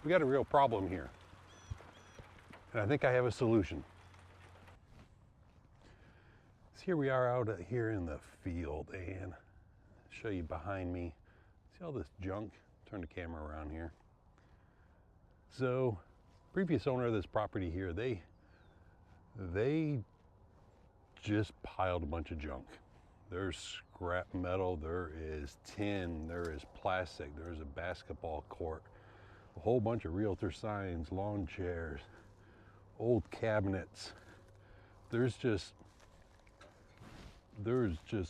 We got a real problem here. And I think I have a solution. So here we are out here in the field, and I'll show you behind me. See all this junk? Turn the camera around here. So, previous owner of this property here, they just piled a bunch of junk. There's scrap metal, there is tin, there is plastic, there's a basketball court, a whole bunch of realtor signs, lawn chairs, old cabinets. There's just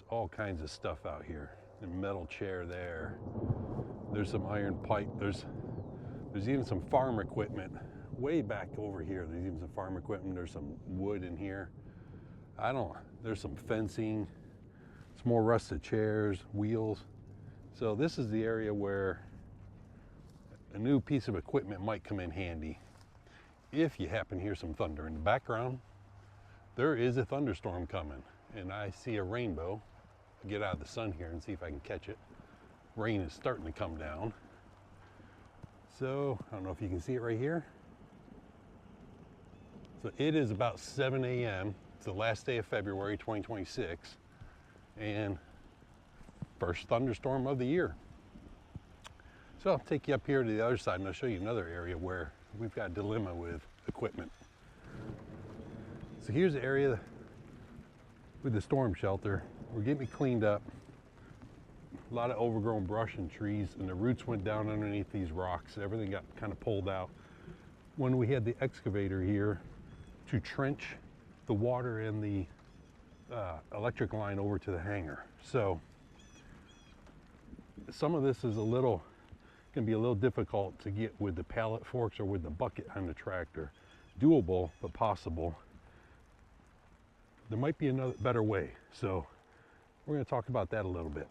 all kinds of stuff out here. A metal chair there. There's some iron pipe. There's even some farm equipment way back over here. There's even some farm equipment. There's some wood in here. There's some fencing. Some more rusted chairs, wheels. So this is the area where a new piece of equipment might come in handy. If you happen to hear some thunder in the background, there is a thunderstorm coming, and I see a rainbow. I'll get out of the sun here and see if I can catch it. Rain is starting to come down. So I don't know if you can see it right here. So it is about 7 a.m. It's the last day of February 2026, and first thunderstorm of the year. So I'll take you up here to the other side and I'll show you another area where we've got a dilemma with equipment. So here's the area with the storm shelter. We're getting it cleaned up. A lot of overgrown brush and trees, and the roots went down underneath these rocks. Everything got kind of pulled out. When we had the excavator here to trench the water and the electric line over to the hangar. So some of this is going to be a little difficult to get with the pallet forks or with the bucket on the tractor. Doable, but possible. There might be another better way. So we're going to talk about that a little bit.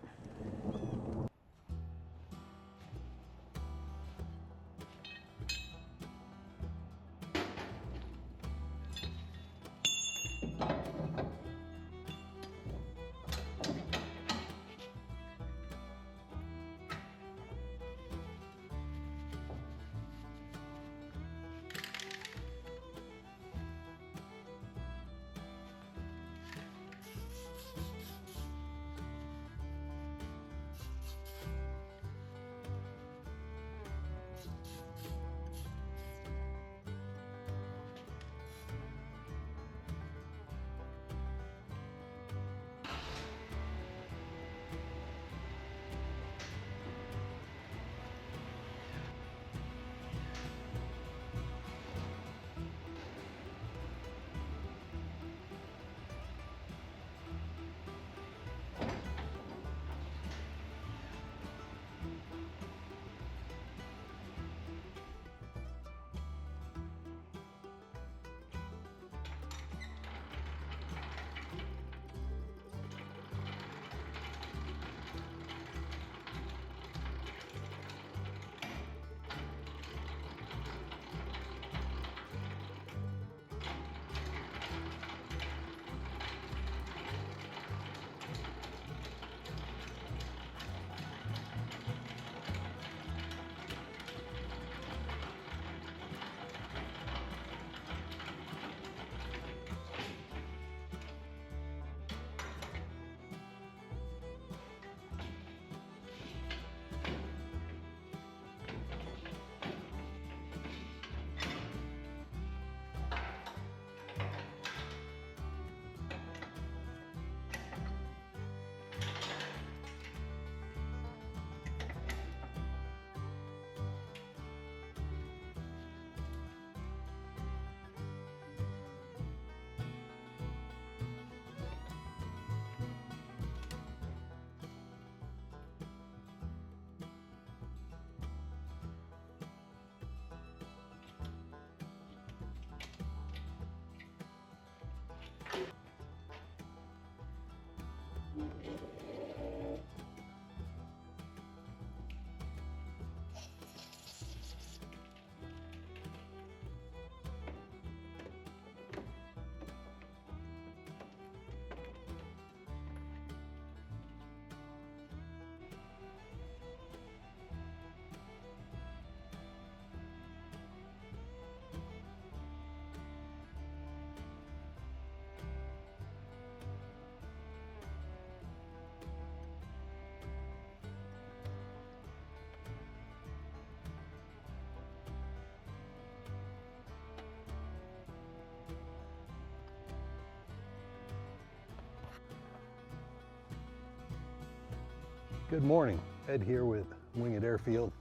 Good morning, Ed here with Winged Airfield.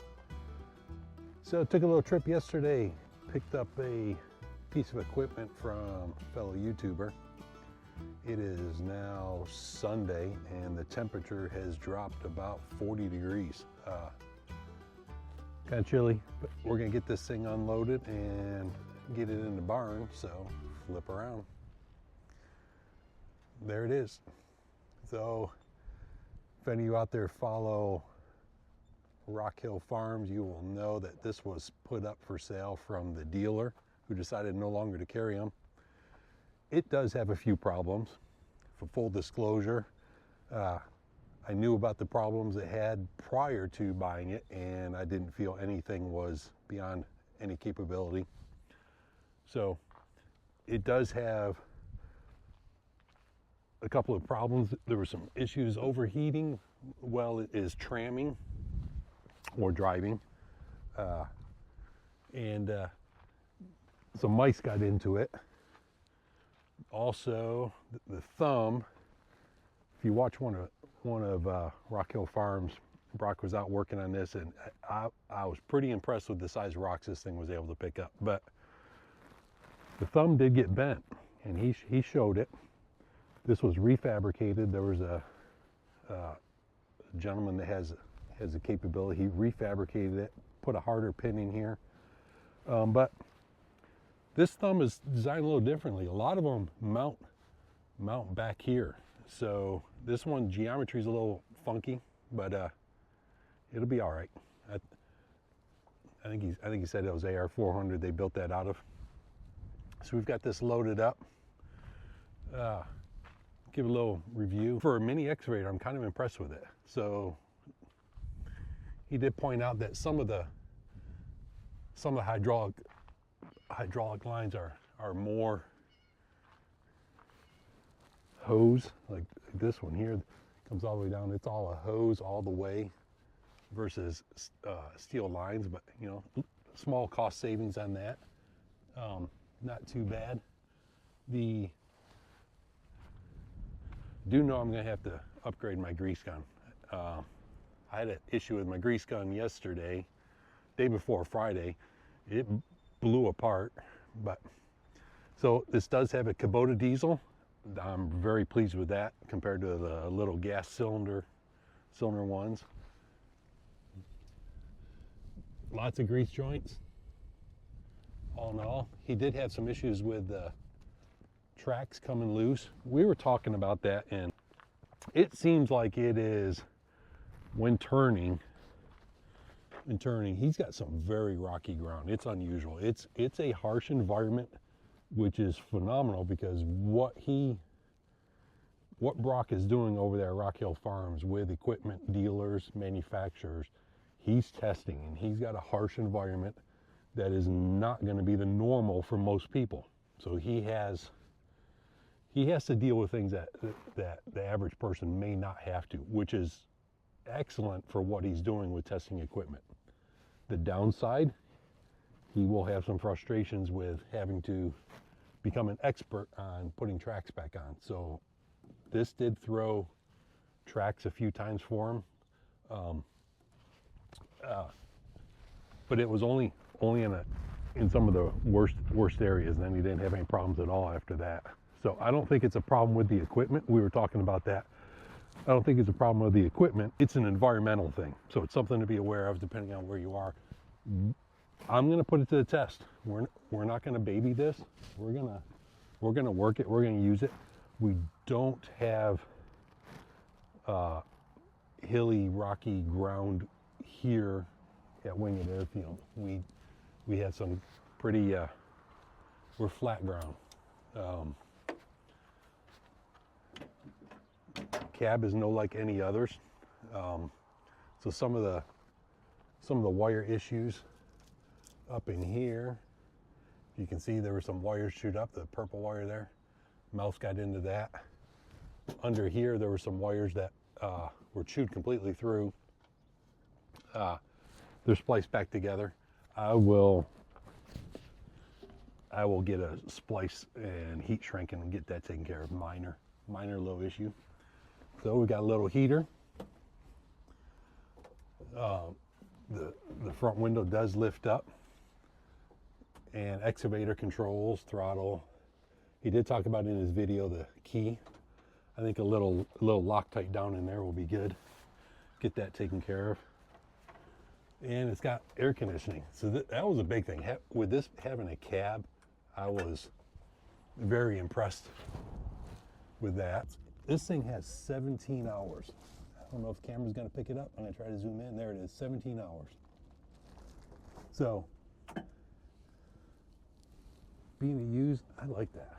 So took a little trip yesterday, picked up a piece of equipment from a fellow YouTuber. It is now Sunday and the temperature has dropped about 40 degrees. Kind of chilly, but we're gonna get this thing unloaded and get it in the barn, so flip around. There it is. So if any of you out there follow Rock Hill Farms, you will know that this was put up for sale from the dealer who decided no longer to carry them. It does have a few problems. For full disclosure, I knew about the problems it had prior to buying it, and I didn't feel anything was beyond any capability. So it does have a couple of problems. There were some issues overheating while it is tramming or driving, and some mice got into it. Also, the thumb, if you watch one of Rock Hill Farms, Brock was out working on this, and I was pretty impressed with the size of rocks this thing was able to pick up. But the thumb did get bent, and he showed it. This was refabricated. There was a gentleman that has the capability. He refabricated it, put a harder pin in here. But this thumb is designed a little differently. A lot of them mount back here. So this one, geometry is a little funky, but it'll be all right. I think he said it was AR400 they built that out of. So we've got this loaded up. Give a little review. For a mini excavator, I'm kind of impressed with it. So he did point out that some of the hydraulic lines are more hose, like this one here comes all the way down. It's all a hose all the way versus steel lines, but you know, small cost savings on that. Not too bad. Do know I'm gonna have to upgrade my grease gun. I had an issue with my grease gun yesterday, day before Friday. It blew apart, but so this does have a Kubota diesel. I'm very pleased with that compared to the little gas cylinder ones. Lots of grease joints. All in all, he did have some issues with the tracks coming loose. We were talking about that, and it seems like it is when turning, he's got some very rocky ground. It's unusual. It's a harsh environment, which is phenomenal, because what Brock is doing over there at Rock Hill Farms with equipment dealers, manufacturers, he's testing, and he's got a harsh environment that is not going to be the normal for most people. So he has to deal with things that the average person may not have to, which is excellent for what he's doing with testing equipment. The downside, he will have some frustrations with having to become an expert on putting tracks back on. So this did throw tracks a few times for him, but it was only in some of the worst areas. Then he didn't have any problems at all after that. So I don't think it's a problem with the equipment. We were talking about that. I don't think it's a problem with the equipment. It's an environmental thing. So it's something to be aware of depending on where you are. I'm gonna put it to the test. We're not gonna baby this. We're gonna work it. We're gonna use it. We don't have hilly, rocky ground here at Winged Airfield. We have some pretty, we're flat ground. Cab is no like any others. So some of the wire issues up in here, you can see there were some wires chewed up, the purple wire there. Mouse got into that. Under here, there were some wires that were chewed completely through. They're spliced back together. I will get a splice and heat shrink and get that taken care of. Minor little issue. So we got a little heater. The front window does lift up, and excavator controls, throttle. He did talk about in his video the key. I think a little Loctite down in there will be good. Get that taken care of. And it's got air conditioning. So that was a big thing. With this having a cab, I was very impressed with that. This thing has 17 hours. I don't know if the camera's gonna pick it up. I'm gonna try to zoom in. There it is, 17 hours. So, being used, I like that.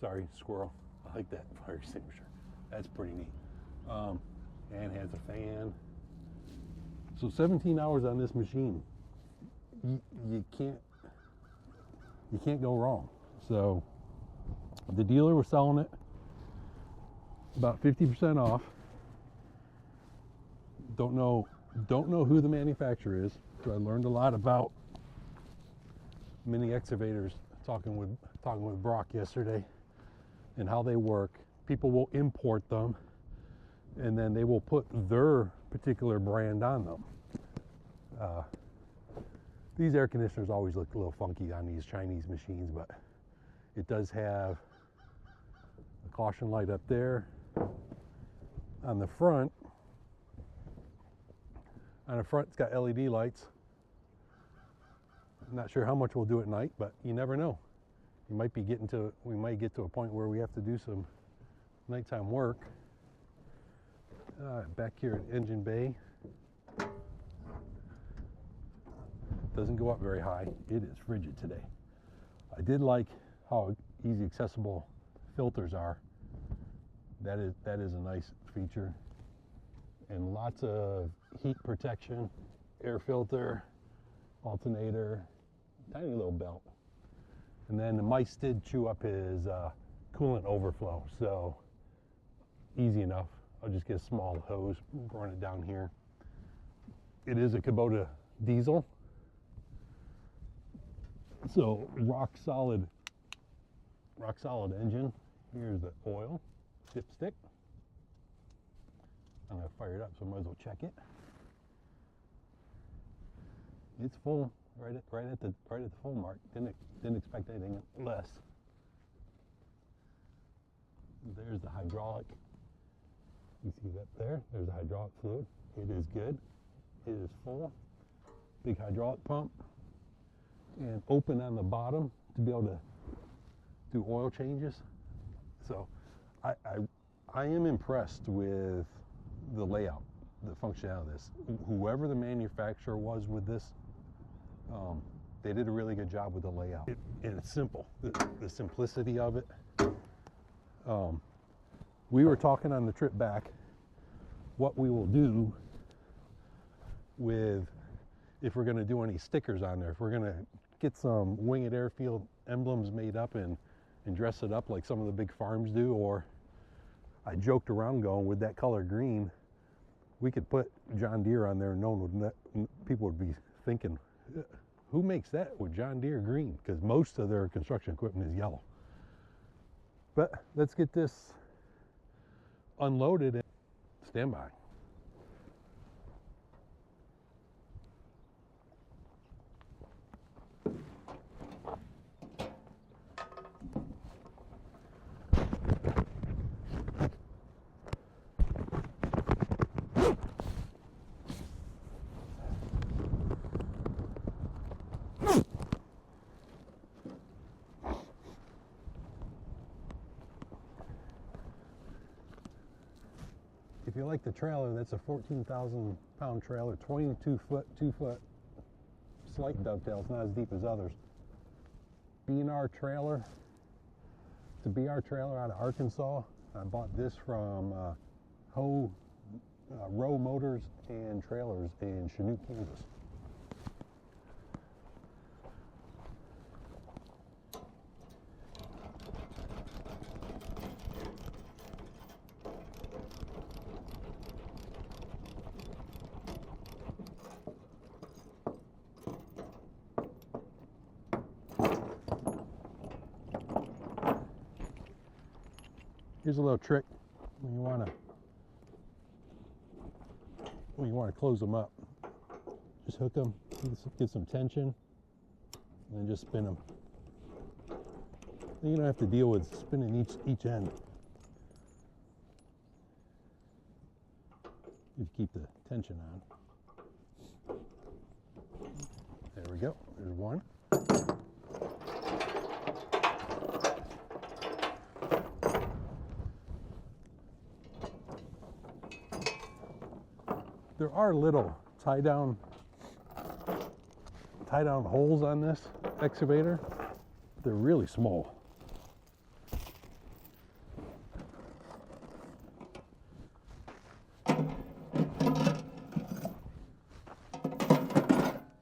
Sorry, squirrel. I like that fire extinguisher. That's pretty neat. And has a fan. So 17 hours on this machine. You can't go wrong. So the dealer was selling it about 50% off. Don't know who the manufacturer is. So I learned a lot about mini excavators talking with Brock yesterday and how they work. People will import them and then they will put their particular brand on them. These air conditioners always look a little funky on these Chinese machines, but it does have a caution light up there. On the front, it's got LED lights. I'm not sure how much we'll do at night, but you never know. We might get to a point where we have to do some nighttime work. Back here at engine bay. Doesn't go up very high. It is frigid today. I did like how easy accessible filters are. That is a nice feature. And lots of heat protection, air filter, alternator, tiny little belt. And then the mice did chew up his coolant overflow, so easy enough. I'll just get a small hose, run it down here. It is a Kubota diesel. So rock solid engine. Here's the oil dipstick. I'm gonna fire it up, so I might as well check it. It's full, right at the full mark. Didn't expect anything less. There's the hydraulic. You see that there? There's the hydraulic fluid. It is good. It is full. Big hydraulic pump. And open on the bottom to be able to do oil changes. So I am impressed with the layout, the functionality of this. Whoever the manufacturer was with this, they did a really good job with the layout. And it's simple, the simplicity of it. We were talking on the trip back what we will do with, if we're gonna do any stickers on there, if we're gonna get some Winged Airfield emblems made up and dress it up like some of the big farms do, or I joked around going with that color green, we could put John Deere on there and people would be thinking, who makes that with John Deere green? Because most of their construction equipment is yellow. But let's get this unloaded and stand by. If you like the trailer, that's a 14,000 pound trailer, 22 foot, 2 foot, slight dovetail. It's not as deep as others. B&R trailer. It's a BR trailer out of Arkansas. I bought this from Row Motors and Trailers in Chanute, Kansas. Here's a little trick when you want to when you want to close them up. Just hook them, get some tension, and then just spin them. Then you don't have to deal with spinning each end. You keep the tension on. There we go. There's one. There are little tie down holes on this excavator. They're really small. I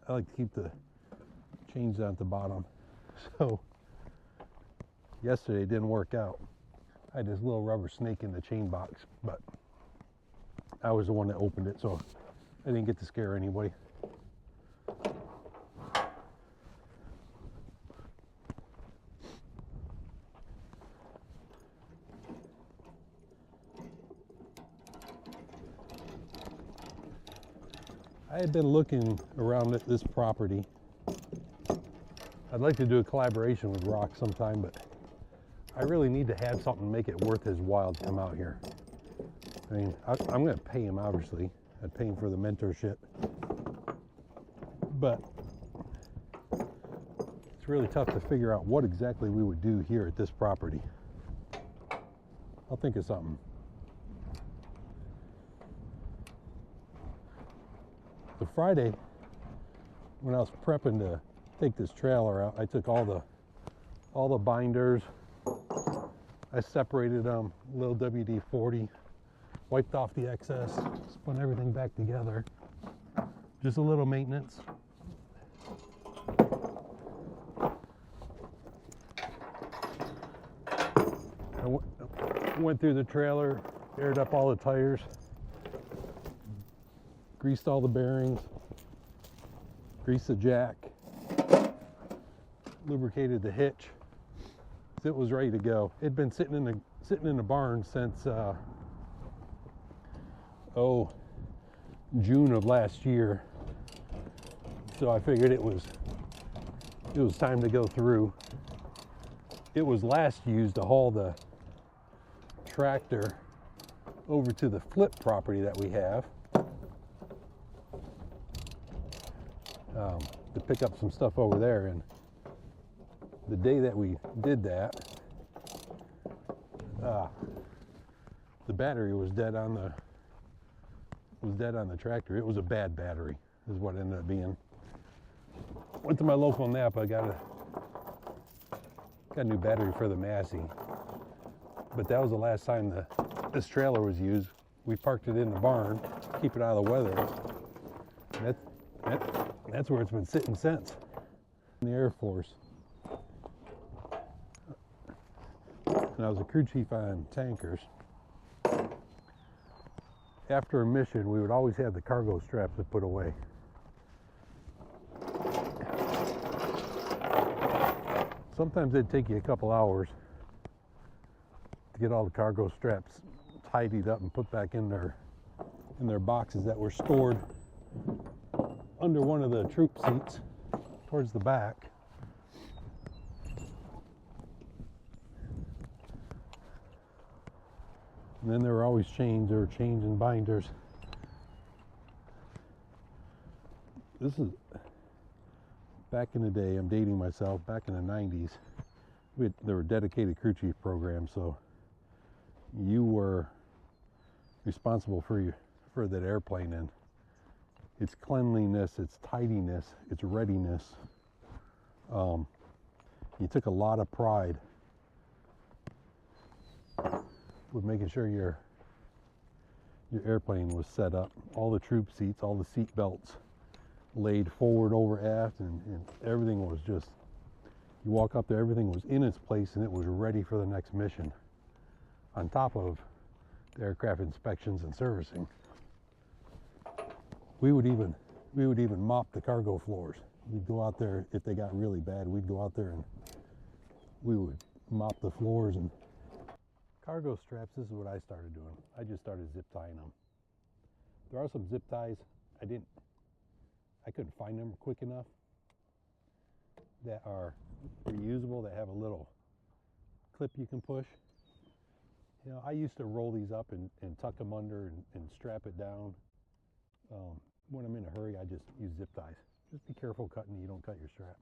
like to keep the chains down at the bottom. So yesterday it didn't work out. I had this little rubber snake in the chain box, but I was the one that opened it, so I didn't get to scare anybody. I had been looking around at this property. I'd like to do a collaboration with Rock sometime, but I really need to have something make it worth his while to come out here. I mean, I'm going to pay him, obviously. I'd pay him for the mentorship. But it's really tough to figure out what exactly we would do here at this property. I'll think of something. The Friday, when I was prepping to take this trailer out, I took all the binders. I separated them, little WD-40, wiped off the excess, spun everything back together. Just a little maintenance. I went through the trailer, aired up all the tires, greased all the bearings, greased the jack, lubricated the hitch. It was ready to go. It'd been sitting in the barn since June of last year. So I figured it was time to go through. It was last used to haul the tractor over to the flip property that we have. To pick up some stuff over there, and the day that we did that, the battery was dead on the tractor. It was a bad battery, is what it ended up being. Went to my local Napa, got a new battery for the Massey, but that was the last time this trailer was used. We parked it in the barn, keep it out of the weather. That's where it's been sitting since. In the Air Force. And I was a crew chief on tankers. After a mission, we would always have the cargo straps to put away. Sometimes it'd take you a couple hours to get all the cargo straps tidied up and put back in their boxes that were stored under one of the troop seats towards the back. And then there were always chains. There were chains and binders. This is back in the day. I'm dating myself. Back in the 90s, there were dedicated crew chief programs, so you were responsible for that airplane and its cleanliness, its tidiness, its readiness. You took a lot of pride with making sure your airplane was set up. All the troop seats, all the seat belts laid forward, over, aft, and everything was just, you walk up there, everything was in its place and it was ready for the next mission. On top of the aircraft inspections and servicing. We would even mop the cargo floors. We'd go out there, if they got really bad, we'd go out there and we would mop the floors. And cargo straps, this is what I started doing. I just started zip tying them. There are some zip ties. I couldn't find them quick enough that are reusable, that have a little clip you can push. You know, I used to roll these up and tuck them under and strap it down. When I'm in a hurry, I just use zip ties. Just be careful cutting, you don't cut your strap.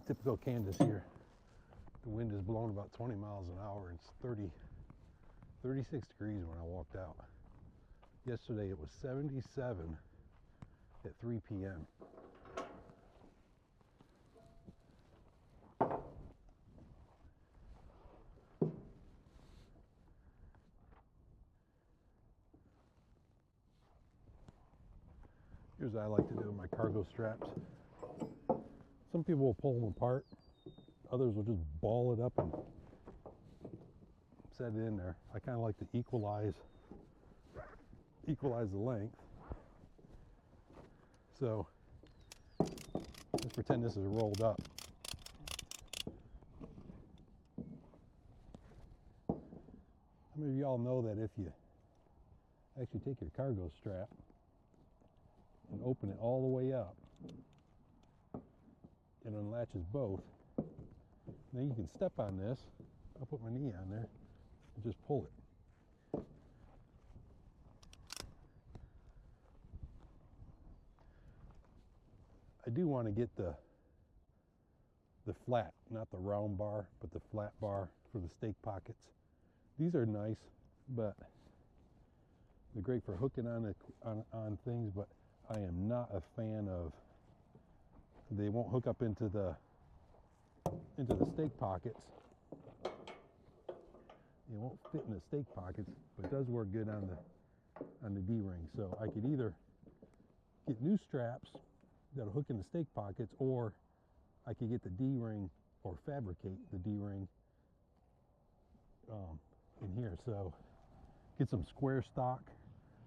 Typical Kansas here. The wind is blowing about 20 miles an hour. It's 36 degrees when I walked out. Yesterday it was 77 at 3 p.m. Here's what I like to do with my cargo straps. Some people will pull them apart. Others will just ball it up and set it in there. I kind of like to equalize the length. So let's pretend this is rolled up. How many of y'all know that if you actually take your cargo strap and open it all the way up, it unlatches both. Then you can step on this. I'll put my knee on there and just pull it. I do want to get the flat, not the round bar, but the flat bar for the stake pockets. These are nice, but they're great for hooking on things, but I am not a fan of, they won't hook up into the stake pockets. It won't fit in the stake pockets, but it does work good on the D-ring. So I could either get new straps that'll hook in the stake pockets, or I could get the D-ring or fabricate the D-ring in here. So get some square stock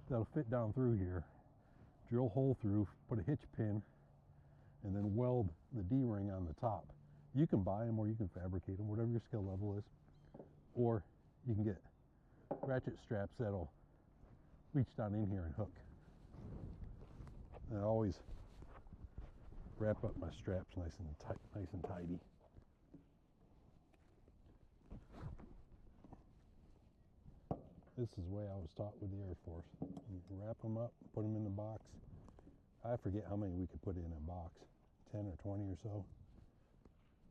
that'll fit down through here, drill a hole through, put a hitch pin, and then weld the D-ring on the top. You can buy them or you can fabricate them, whatever your skill level is. Or you can get ratchet straps that'll reach down in here and hook. And I always wrap up my straps nice and tidy. This is the way I was taught with the Air Force. You wrap them up, put them in the box. I forget how many we could put in a box, 10 or 20 or so.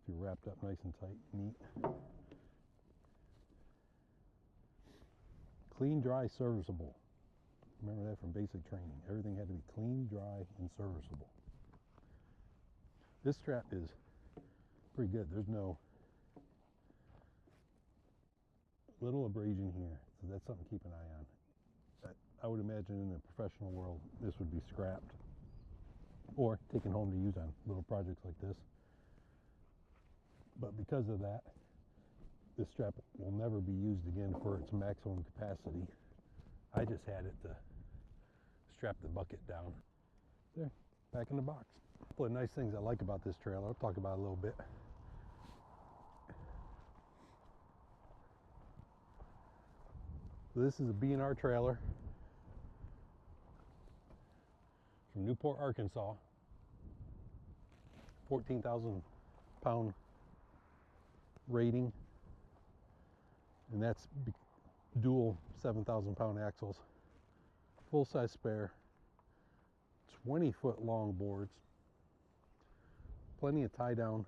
If you're wrapped up nice and tight, neat. Clean, dry, serviceable. Remember that from basic training. Everything had to be clean, dry, and serviceable. This strap is pretty good. There's no little abrasion here, so that's something to keep an eye on. I would imagine in the professional world, this would be scrapped or taken home to use on little projects like this. But because of that, this strap will never be used again for its maximum capacity. I just had it to strap the bucket down. There, back in the box. A couple of nice things I like about this trailer. I'll talk about it a little bit. So this is a B&R trailer from Newport, Arkansas. 14,000 pound rating, and that's dual 7,000 pound axles, full size spare, 20-foot long boards, plenty of tie down,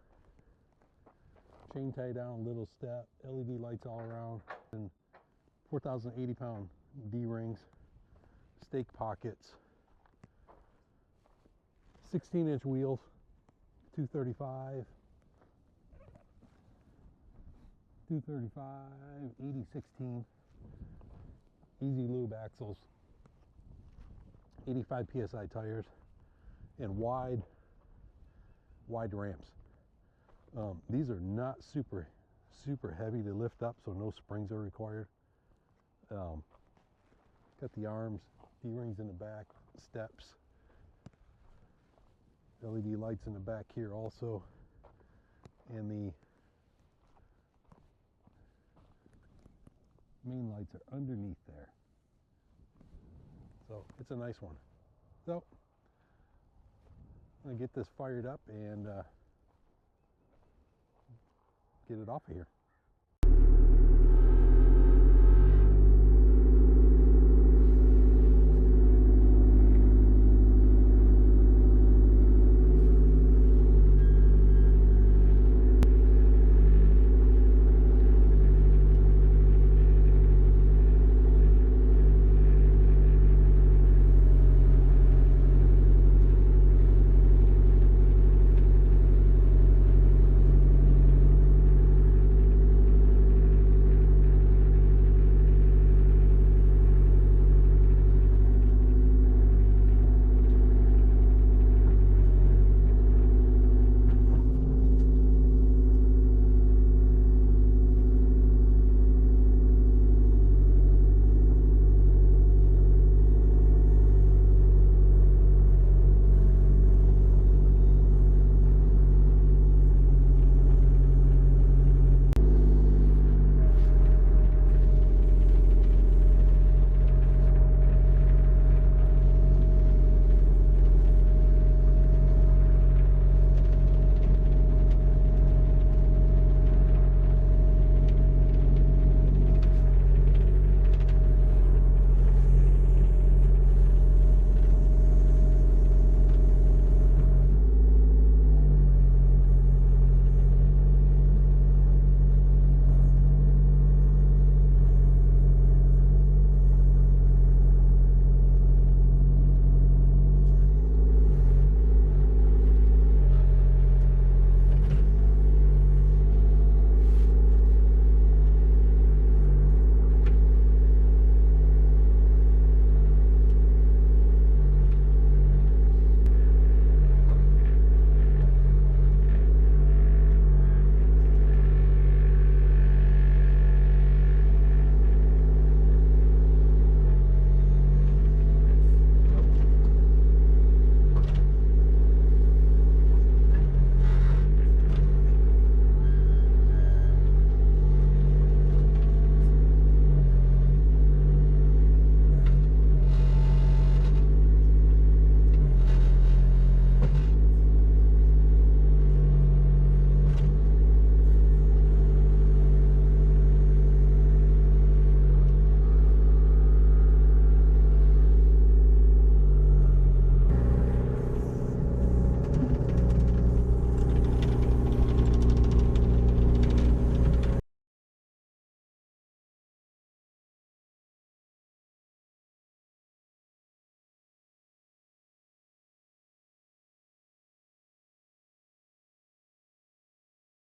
chain tie down, little step, LED lights all around, and 4,080 pound D-rings, stake pockets, 16-inch wheels, 235. 235, 8016, easy lube axles, 85 psi tires, and wide ramps. These are not super heavy to lift up, so no springs are required. Got the arms, D-rings in the back, steps, LED lights in the back here also, and the main lights are underneath there. So it's a nice one. So I'm gonna get this fired up and get it off of here.